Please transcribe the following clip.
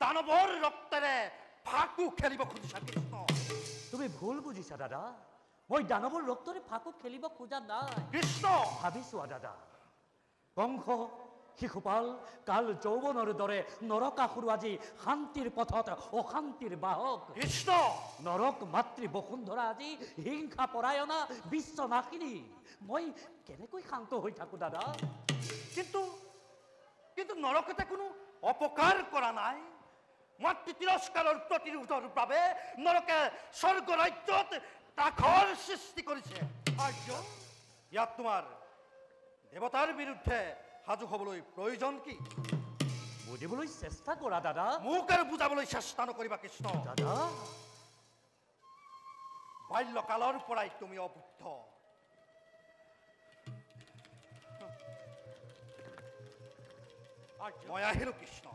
দানৱৰ ৰক্তেৰে ফাকু খেলিব খুজিছা কৃষ্ণ। তুমি ভুল বুজিছা দাদা, মই দানৱৰ ৰক্তৰে ফাকু খেলিব খোজা নাই কৃষ্ণ। ভাবিছোৱা দাদা, কংস শিশুপাল কাল যৌৱনৰ দৰে নৰকাসুৰ আজি শান্তিৰ পথত অশান্তিৰ বাহক। কৃষ্ণ। নৰক মাতৃ বসুন্ধৰা আজি হিংসা পৰায়ণা বিশ্বনাশিনী। মই কেনেকৈ শান্ত হৈ থাকো দাদা? কিন্তু কিন্তু নৰকতে কোনো অপকাৰ কৰা নাই। মাতৃ তিৰস্কাৰৰ প্ৰতিৰোধৰ বাবে নৰকে স্বৰ্গ ৰাজ্যত ত্ৰাসৰ সৃষ্টি কৰিছে। আৰ্য, ইয়াত তোমাৰ দেৱতাৰ বিৰুদ্ধে সাজু হ'বলৈ প্ৰয়োজন কি? বুজিবলৈ চেষ্টা কৰা দাদা। মোক আৰু বুজাবলৈ চেষ্টা নকৰিবা কৃষ্ণ। দাদা, বাল্যকালৰ পৰাই তুমি অবুদ্ধ। মই আহিলো কৃষ্ণ।